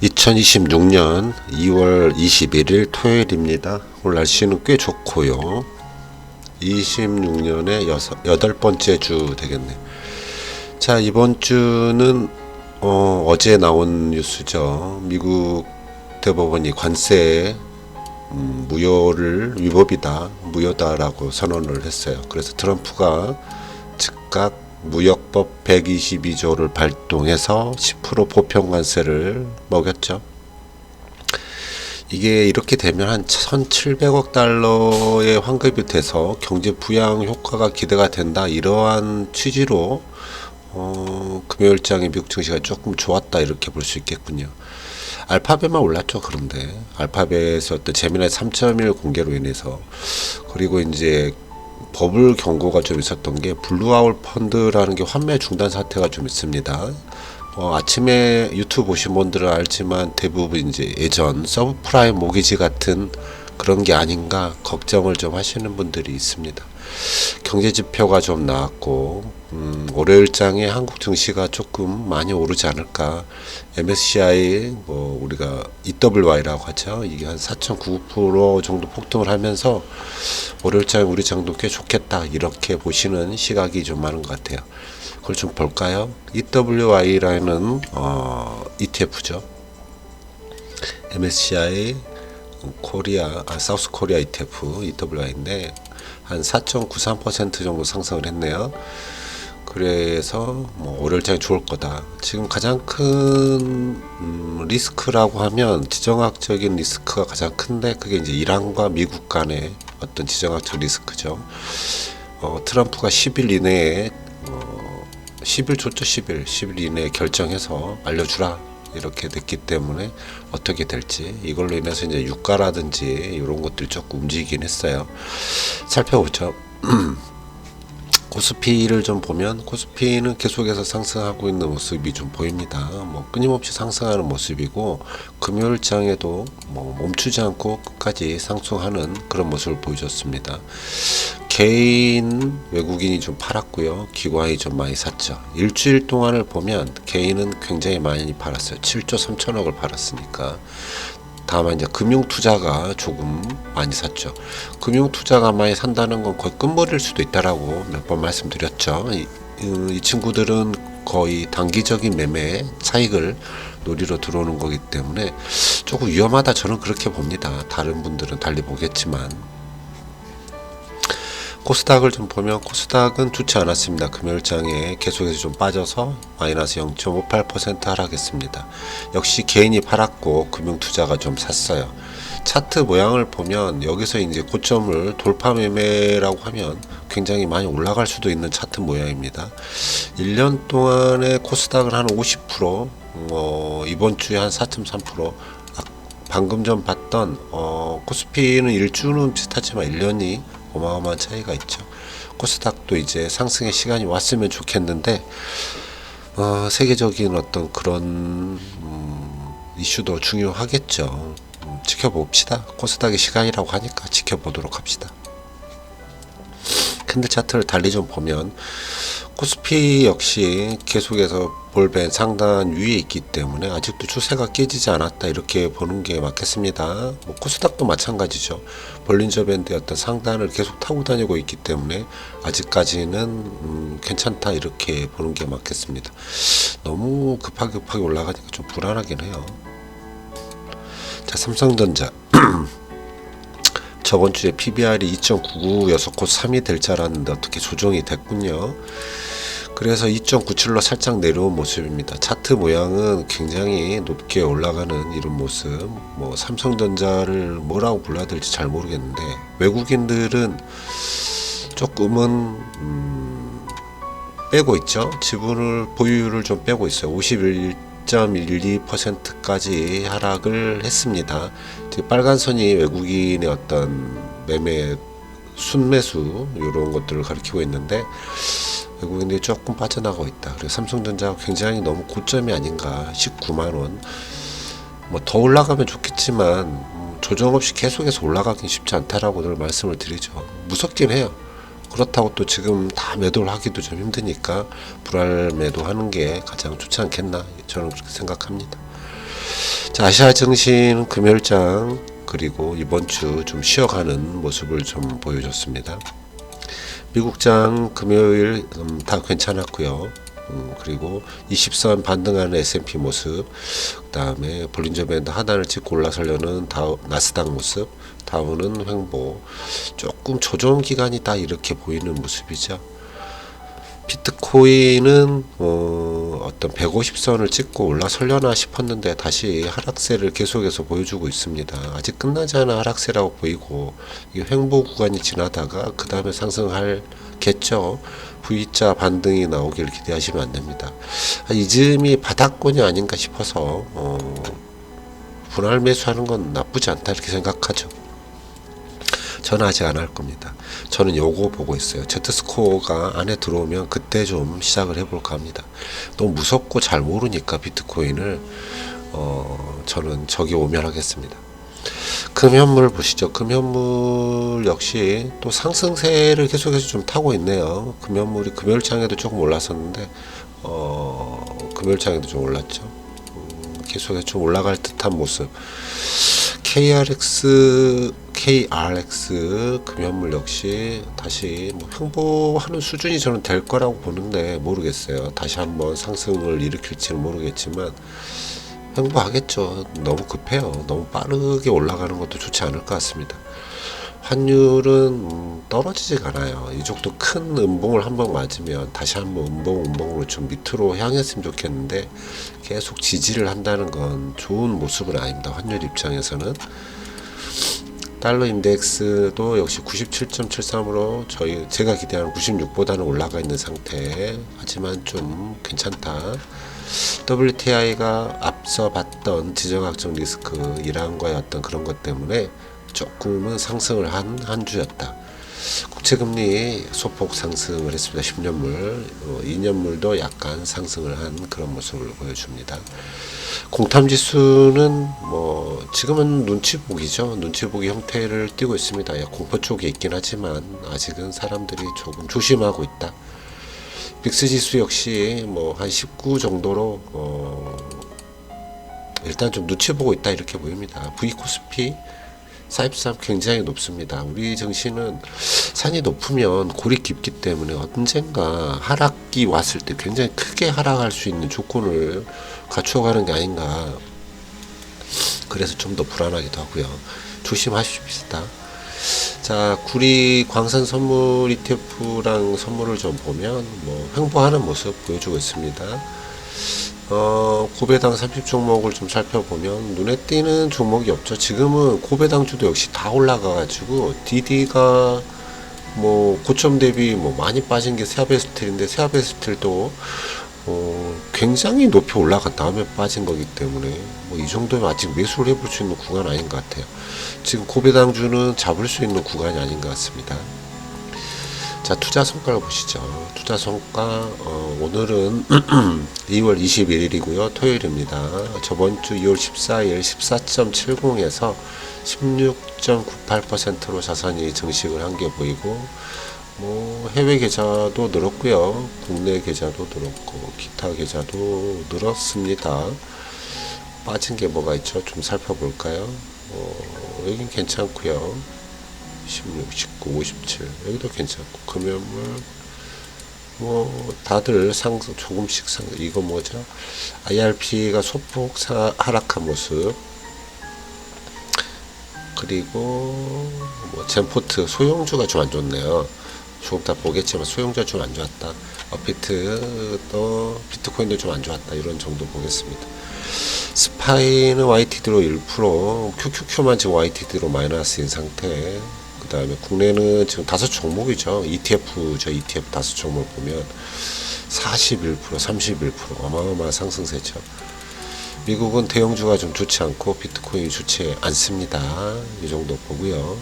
2026년 2월 21일 토요일입니다. 오늘 날씨는 꽤 좋고요. 26년의 여덟 번째 주 되겠네요. 자, 이번 주는 어제 나온 뉴스죠. 미국 대법원이 관세 무효를 위법이다, 무효다라고 선언을 했어요. 그래서 트럼프가 즉각 무역법 122조를 발동해서 10% 보편 관세를 먹였죠. 이게 이렇게 되면 한 1,700억 달러의 환급이 돼서 경제 부양 효과가 기대가 된다, 이러한 취지로 금요일장의 미국 증시가 조금 좋았다, 이렇게 볼 수 있겠군요. 알파벳만 올랐죠. 그런데 알파벳의 어떤 재미난 3.1 공개로 인해서, 그리고 이제 버블 경고가 좀 있었던 게 블루아울 펀드라는 게 환매 중단 사태가 좀 있습니다. 아침에 유튜브 보신 분들은 알지만 대부분 이제 예전 서브프라임 모기지 같은 그런 게 아닌가 걱정을 좀 하시는 분들이 있습니다. 경제 지표가 좀 나왔고 월요일장에 한국 증시가 조금 많이 오르지 않을까. MSCI 우리가 EWY라고 하죠. 이게 한 4.99% 정도 폭등을 하면서 월요일장에 우리 장도 꽤 좋겠다, 이렇게 보시는 시각이 좀 많은 것 같아요. 그걸 좀 볼까요? EWY라는 ETF죠. MSCI 코리아 사우스 코리아 ETF EWY인데 한 4.93% 정도 상승을 했네요. 그래서 월요일장이 좋을 거다. 지금 가장 큰 리스크라고 하면 지정학적인 리스크가 가장 큰데, 그게 이제 이란과 미국 간의 어떤 지정학적 리스크죠. 트럼프가 10일 이내에 10일 줬죠. 10일 이내에 결정해서 알려주라, 이렇게 됐기 때문에 어떻게 될지, 이걸로 인해서 이제 유가라든지 이런 것들이 조금 움직이긴 했어요. 살펴보죠. 코스피를 좀 보면 코스피는 계속해서 상승하고 있는 모습이 좀 보입니다. 끊임없이 상승하는 모습이고, 금요일장에도 멈추지 않고 끝까지 상승하는 그런 모습을 보여줬습니다. 개인 외국인이 좀 팔았고요, 기관이 좀 많이 샀죠. 일주일 동안을 보면 개인은 굉장히 많이 팔았어요. 7조 3천억을 팔았으니까. 다만 이제 금융투자가 조금 많이 샀죠. 금융투자가 많이 산다는 건 거의 끝물일 수도 있다라고 몇 번 말씀드렸죠. 이 친구들은 거의 단기적인 매매 차익을 노리러 들어오는 거기 때문에 조금 위험하다, 저는 그렇게 봅니다. 다른 분들은 달리 보겠지만. 코스닥을 좀 보면 코스닥은 좋지 않았습니다. 금요일장에 계속해서 좀 빠져서 마이너스 0.58% 하락했습니다. 역시 개인이 팔았고 금융투자가 좀 샀어요. 차트 모양을 보면 여기서 이제 고점을 돌파 매매라고 하면 굉장히 많이 올라갈 수도 있는 차트 모양입니다. 1년 동안에 코스닥을 한 50%, 이번 주에 한 4.3%, 방금 전 봤던 코스피는 1주는 비슷하지만 1년이 어마어마한 차이가 있죠. 코스닥도 이제 상승의 시간이 왔으면 좋겠는데, 세계적인 어떤 그런 이슈도 중요하겠죠. 지켜봅시다. 코스닥의 시간이라고 하니까 지켜보도록 합시다. 캔들 차트를 달리 좀 보면 코스피 역시 계속해서 볼벤 상단 위에 있기 때문에 아직도 추세가 깨지지 않았다, 이렇게 보는 게 맞겠습니다. 코스닥도 마찬가지죠. 볼린저 밴드의 어떤 상단을 계속 타고 다니고 있기 때문에 아직까지는 괜찮다, 이렇게 보는 게 맞겠습니다. 너무 급하게 올라가니까 좀 불안하긴 해요. 자, 삼성전자 저번 주에 PBR이 2.99여서 곧 3이 될 줄 알았는데 어떻게 조정이 됐군요. 그래서 2.97로 살짝 내려온 모습입니다. 차트 모양은 굉장히 높게 올라가는 이런 모습. 삼성전자를 뭐라고 불러야 될지 잘 모르겠는데, 외국인들은 조금은 빼고 있죠. 지분을 보유율을 좀 빼고 있어요. 51.12%까지 하락을 했습니다. 빨간 선이 외국인의 어떤 매매 순매수 이런 것들을 가리키고 있는데, 외국인들이 조금 빠져나가고 있다. 그래서 삼성전자가 굉장히 너무 고점이 아닌가. 19만원. 더 올라가면 좋겠지만 조정 없이 계속해서 올라가긴 쉽지 않다라고 늘 말씀을 드리죠. 무섭긴 해요. 그렇다고 또 지금 다 매도를 하기도 좀 힘드니까 불알 매도하는 게 가장 좋지 않겠나, 저는 그렇게 생각합니다. 자, 아시아 증시는 금요일장 그리고 이번 주 좀 쉬어가는 모습을 좀 보여줬습니다. 미국장 금요일 다 괜찮았고요. 그리고 20선 반등하는 S&P 모습, 그 다음에 볼린저 밴드 하단을 찍고 올라서려는 나스닥 모습, 다우는 횡보, 조금 조정 기간이다 이렇게 보이는 모습이죠. 비트코인은 어떤 150선을 찍고 올라서려나 싶었는데 다시 하락세를 계속해서 보여주고 있습니다. 아직 끝나지 않은 하락세라고 보이고, 이 횡보 구간이 지나다가 그 다음에 상승하겠죠. V자 반등이 나오길 기대하시면 안 됩니다. 이즈음이 바닥권이 아닌가 싶어서 분할 매수하는 건 나쁘지 않다 이렇게 생각하죠. 저는 아직 안 할 겁니다. 저는 요거 보고 있어요. Z스코어가 안에 들어오면 그때 좀 시작을 해볼까 합니다. 너무 무섭고 잘 모르니까 비트코인을 저는 저기 오면 하겠습니다. 금현물 보시죠. 금현물 역시 또 상승세를 계속해서 좀 타고 있네요. 금현물이 금요일장에도 조금 올랐었는데 금요일장에도 좀 올랐죠. 계속해서 좀 올라갈 듯한 모습. KRX 금연물 역시 다시 뭐 횡보하는 수준이 저는 될 거라고 보는데 모르겠어요. 다시 한번 상승을 일으킬지는 모르겠지만 횡보하겠죠. 너무 급해요. 너무 빠르게 올라가는 것도 좋지 않을 것 같습니다. 환율은 떨어지지가 않아요. 이 정도 큰 음봉을 한번 맞으면 다시 한번 음봉으로 좀 밑으로 향했으면 좋겠는데 계속 지지를 한다는 건 좋은 모습은 아닙니다. 환율 입장에서는. 달러 인덱스도 역시 97.73으로 제가 기대하는 96보다는 올라가 있는 상태. 하지만 좀 괜찮다. WTI가 앞서 봤던 지정학적 리스크 이란과의 어떤 그런 것 때문에 조금은 상승을 한 주였다. 국채금리 소폭 상승을 했습니다. 10년물, 2년물도 약간 상승을 한 그런 모습을 보여줍니다. 공탐지수는 뭐 지금은 눈치보기죠. 눈치보기 형태를 띠고 있습니다. 공포 쪽에 있긴 하지만 아직은 사람들이 조금 조심하고 있다. 빅스지수 역시 뭐 한 19 정도로 일단 좀 눈치 보고 있다 이렇게 보입니다. V코스피 43 굉장히 높습니다. 우리 증시는 산이 높으면 골이 깊기 때문에 언젠가 하락기 왔을 때 굉장히 크게 하락할 수 있는 조건을 갖추어가는 게 아닌가. 그래서 좀 더 불안하기도 하고요. 조심하십시다. 자, 구리 광산 선물 ETF랑 선물을 좀 보면 뭐 횡보하는 모습 보여주고 있습니다. 고배당 30종목을 좀 살펴보면 눈에 띄는 종목이 없죠. 지금은 고배당주도 역시 다 올라가가지고 DD가 뭐 고점 대비 뭐 많이 빠진 게 세아베스틸인데 세아베스틸도 굉장히 높이 올라간 다음에 빠진 거기 때문에 뭐 이 정도면 아직 매수를 해볼 수 있는 구간 아닌 것 같아요. 지금 고배당주는 잡을 수 있는 구간이 아닌 것 같습니다. 자, 투자 성과를 보시죠. 투자 성과 오늘은 2월 21일이고요. 토요일입니다. 저번 주 2월 14일 14.70에서 16.98%로 자산이 증식을 한 게 보이고 뭐 해외 계좌도 늘었고요. 국내 계좌도 늘었고 기타 계좌도 늘었습니다. 빠진 게 뭐가 있죠? 좀 살펴볼까요? 여긴 괜찮고요. 16, 19, 57 여기도 괜찮고 금연물 뭐 다들 조금씩 이거 뭐죠? IRP가 소폭 하락한 모습. 그리고 뭐 젠포트 소형주가 좀 안 좋네요. 조금 다 보겠지만 소형주가 좀 안 좋았다. 비트코인도 좀 안 좋았다. 이런 정도 보겠습니다. 스파이는 YTD로 1%, QQQ만 지금 YTD로 마이너스인 상태. 그 다음에 국내는 지금 5종목이죠. ETF죠. ETF 5종목 보면 41%, 31% 어마어마한 상승세죠. 미국은 대형주가 좀 좋지 않고 비트코인이 좋지 않습니다. 이 정도 보고요.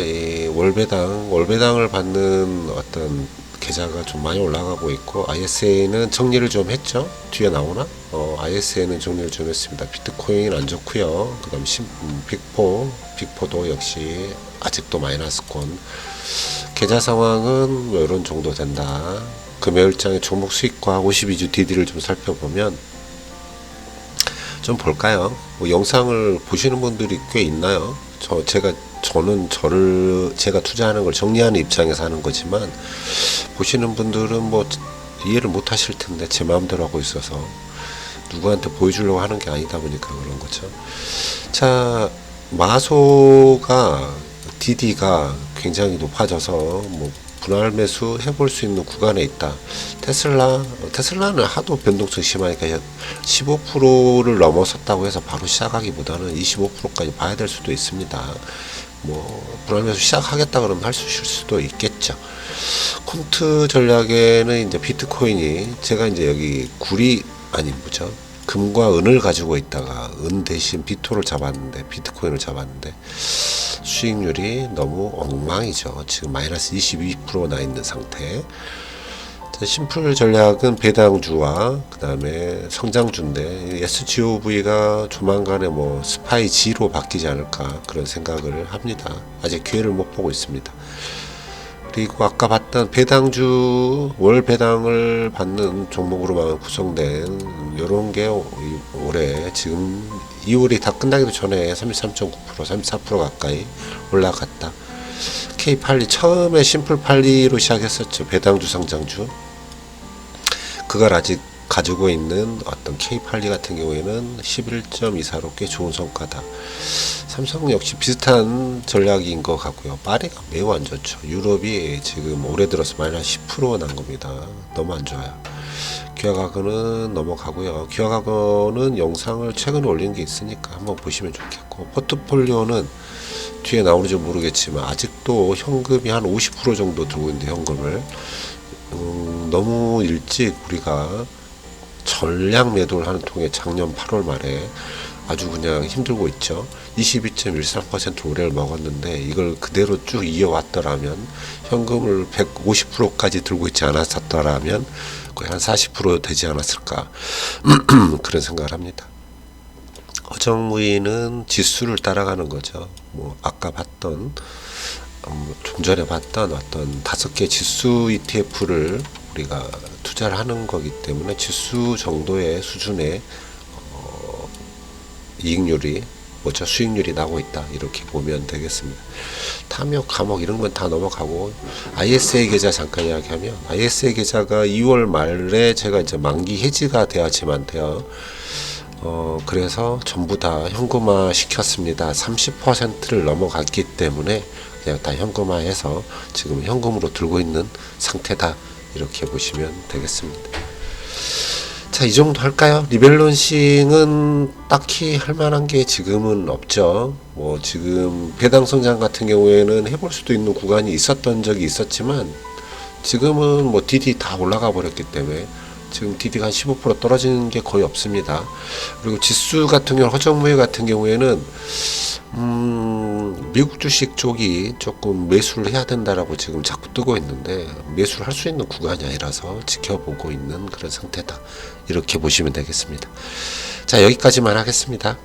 이 월배당을 받는 어떤 계좌가 좀 많이 올라가고 있고 ISA는 정리를 좀 했죠. 뒤에 나오나? ISA는 정리를 좀 했습니다. 비트코인 안 좋고요. 그 다음 빅포도 역시 아직도 마이너스권. 계좌 상황은 뭐 이런 정도 된다. 금요일장의 종목 수익과 52주 DD를 좀 살펴보면 좀 볼까요? 뭐 영상을 보시는 분들이 꽤 있나요? 저는 제가 투자하는 걸 정리하는 입장에서 하는 거지만, 보시는 분들은 뭐 이해를 못 하실 텐데, 제 마음대로 하고 있어서 누구한테 보여주려고 하는 게 아니다 보니까 그런 거죠. 자, DD가 굉장히 높아져서 뭐 분할 매수 해볼 수 있는 구간에 있다. 테슬라는 하도 변동성이 심하니까 15%를 넘어섰다고 해서 바로 시작하기보다는 25%까지 봐야 될 수도 있습니다. 뭐 분할 매수 시작하겠다 그러면 할 수 있을 수도 있겠죠. 콘트 전략에는 이제 비트코인이, 제가 이제 여기 금과 은을 가지고 있다가 은 대신 비트코인을 잡았는데 수익률이 너무 엉망이죠. 지금 마이너스 22% 나 있는 상태. 심플 전략은 배당주와 그 다음에 성장주인데, SGOV가 조만간에 뭐 스파이 G로 바뀌지 않을까 그런 생각을 합니다. 아직 기회를 못 보고 있습니다. 그리고 아까 봤던 배당주, 월 배당을 받는 종목으로만 구성된 요런 게 올해 지금 2월이 다 끝나기도 전에 33.9%, 34% 가까이 올라갔다. K8리 처음에 심플 8리로 시작했었죠. 배당주, 성장주. 그걸 아직 가지고 있는 어떤 K8리 같은 경우에는 11.24로 꽤 좋은 성과다. 삼성 역시 비슷한 전략인 것 같고요. 파리가 매우 안 좋죠. 유럽이 지금 올해 들어서 마이너스 10% 난 겁니다. 너무 안 좋아요. 기아과거는 넘어가고요. 기아과거는 영상을 최근에 올린 게 있으니까 한번 보시면 좋겠고, 포트폴리오는 뒤에 나오는지 모르겠지만 아직도 현금이 한 50% 정도 들고 있는데, 현금을 너무 일찍 우리가 전량 매도를 하는 통에 작년 8월 말에 아주 그냥 힘들고 있죠. 22.13% 올해를 먹었는데, 이걸 그대로 쭉 이어왔더라면, 현금을 150%까지 들고 있지 않았었더라면 거의 한 40% 되지 않았을까 그런 생각을 합니다. 허정무위는 지수를 따라가는 거죠. 뭐 아까 봤던 좀 전에 봤던 어떤 5개 지수 ETF를 우리가 투자를 하는 거기 때문에 지수 정도의 수준의 이익률이, 수익률이 나고 있다, 이렇게 보면 되겠습니다. 탐욕, 감옥 이런 건 다 넘어가고, ISA 계좌 잠깐 이야기하면, ISA 계좌가 2월 말에 제가 이제 만기 해지가 돼야지만 돼요. 그래서 전부 다 현금화 시켰습니다. 30%를 넘어갔기 때문에 그냥 다 현금화해서 지금 현금으로 들고 있는 상태다, 이렇게 보시면 되겠습니다. 자, 이 정도 할까요? 리밸런싱은 딱히 할 만한 게 지금은 없죠. 뭐 지금 배당 성장 같은 경우에는 해볼 수도 있는 구간이 있었던 적이 있었지만, 지금은 뭐 DD 다 올라가 버렸기 때문에 지금 DD가 한 15% 떨어지는 게 거의 없습니다. 그리고 지수 같은 경우, 허정무회 같은 경우에는 미국 주식 쪽이 조금 매수를 해야 된다라고 지금 자꾸 뜨고 있는데, 매수를 할 수 있는 구간이 아니라서 지켜보고 있는 그런 상태다, 이렇게 보시면 되겠습니다. 자, 여기까지만 하겠습니다.